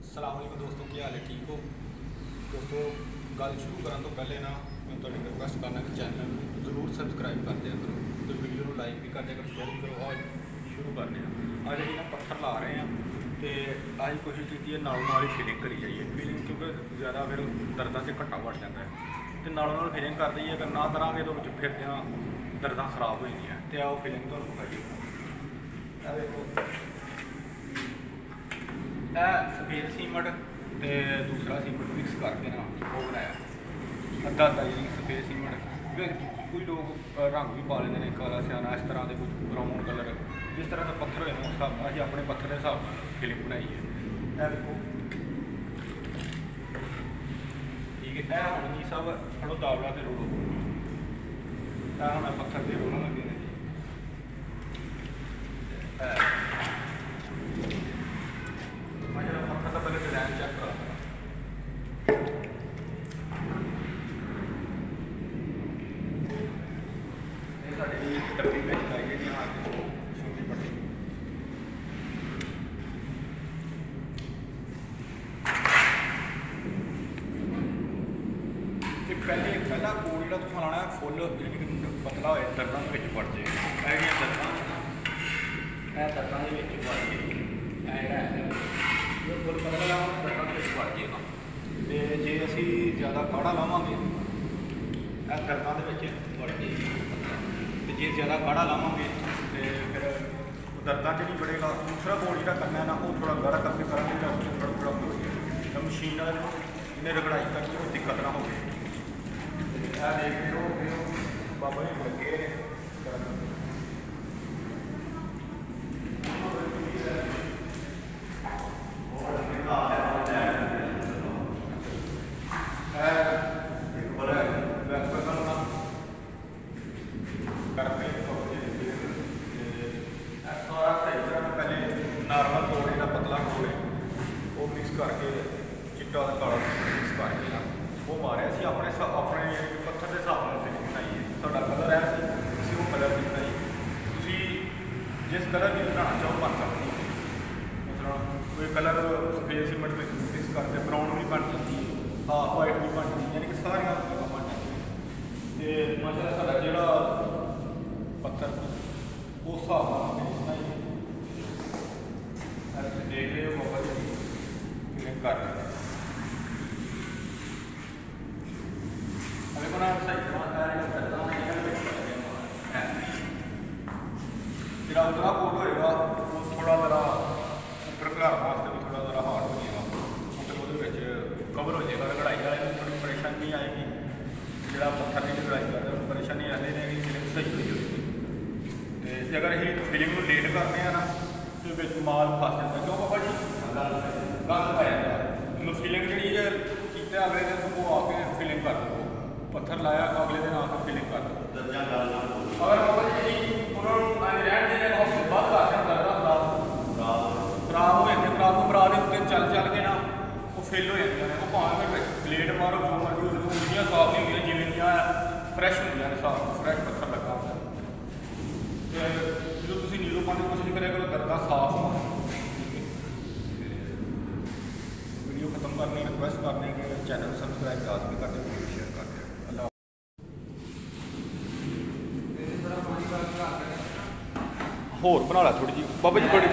ਸਲਾਮੁਅਲੈकुम दोस्तों, ਕੀ ਹਾਲ है? ठीक हो दोस्तों? गल शुरू करने तो पहले ना मैं तुहाडी रिक्वेस्ट करना कि चैनल जरूर सबसक्राइब कर दिया करो, तो वीडियो को लाइक भी कर दिया करो, शेयर भी करो। और शुरू करने आज जी ना पत्थर ला रहे हैं तो अभी कोशिश की है नालों ही फीलिंग करी जाइए। फीलिंग क्योंकि ज़्यादा फिर दर्दां से घट्टा बढ़ जाता है, तो नालों फीलिंग कर दईए। अगर ना करांगे तो फिर दर्दां खराब हो जाएंगी। तो आओ फीलिंग तो करिए। देखो सफेद सीमट तो दूसरा सीमट मिक्स करके ना वो बनाया अद्धा अद्धा जी सफेद सीमट। कोई लोग रंग भी पा लेंगे, काला सियाना इस तरह के कुछ ब्राउन कलर जिस तरह का पत्थर होए उस हिसाब अं अपने पत्थर के हिसाब से फीलिंग बनाई है। देखो ठीक है, हम जी सब थोड़ा दावड़ा से रोलो हम पत्थर के रोलन लगे ने पत्थर का पहले डिजाइन चेक करा डब्बी में चाहिए जी। हाँ छोटी पट्टी पहला कोड जो तुम लाना है फुल पतला हो दर्दां के बढ़ जाए। दर्दां के बढ़ जाए फुल पतला लाव दर्दां के बढ़ जाएगा। तो जे असी ज़्यादा गाढ़ा लावे दर्दां के बढ़ जाएगी, तो जे ज़्यादा गाढ़ा लावे तो फिर दर्दां च नहीं बढ़ेगा। दूसरा कोड जो करना है ना वो थोड़ा गाढ़ा करके करेंगे थोड़ा थोड़ा हो गया मशीन इन्हें रगड़ाई करके कोई दिक्कत ना हो। देख लो बाबा जी लगे नॉर्मल तोड़े का पतला तोड़े वो मिक्स करके चिट्टा काला मिक्स करके ना वो मारे अपने पत्थर के हिसाब से फिलिंग बनाई है। साडा कलर है असीं वो कलर नहीं बनाई, तुसीं जिस कलर की बनाना चाहो बन सकती है। मतलब कोई कलर सफेद सीमेंट में मिक्स करके ब्राउन भी बन जाती है, हाफ वाइट भी बन जाती है, यानी कि सारिया कलर बन जाती है। तो मतलब साडा जिहड़ा पत्थर उस हिसाब नाल बनाई देख रहे हो बाबा जी फिलिंग कर रहे हैं। अभी बना सही जो उतरा कोड होएगा वो थोड़ा जरा उपर घलाने वास्ते भी थोड़ा जरा हार्ड हो जाएगा, तो वो कवर हो जाएगा। कढ़ाई वाले थोड़ी परेशानी नहीं आएगी, जो पत्थर की कढ़ाई कर रहे परेशानी आती रहेगी, फिलिंग सही हो जाएगी। तो अगर अं फिलिंग को लेट करते हैं ना तो माल फस जाता क्यों बाबा जी गंद पै जाता। फिलिंग जी किया अगले दिन सुबह आके फिलिंग कर दो, पत्थर लाया अगले दिन आकर फिलिंग कर दो। अगर बाबा जी उन्होंने रहन देने हफ्ते बाद खराब हो जाते, खराब बरा के उत्ते चल चल के ना वो फिल हो जाते हैं। वो भावें प्लेट मारो जो मर्जी उंगलियां साफ नहीं होंगे जिवें फ्रैश होंगे साफ फ्रैश पत्थर लगा होता है। जो तुम नीलो पाने की कोशिश करें करो दर्दा साफ हो। वीडियो खत्म करने रिक्वेस्ट करने के चैनल सब्सक्राइब लाजमी कर दें, वीडियो शेयर कर दें। अल्लाह होर बना ला थोड़ी जी बाबा जी बड़ी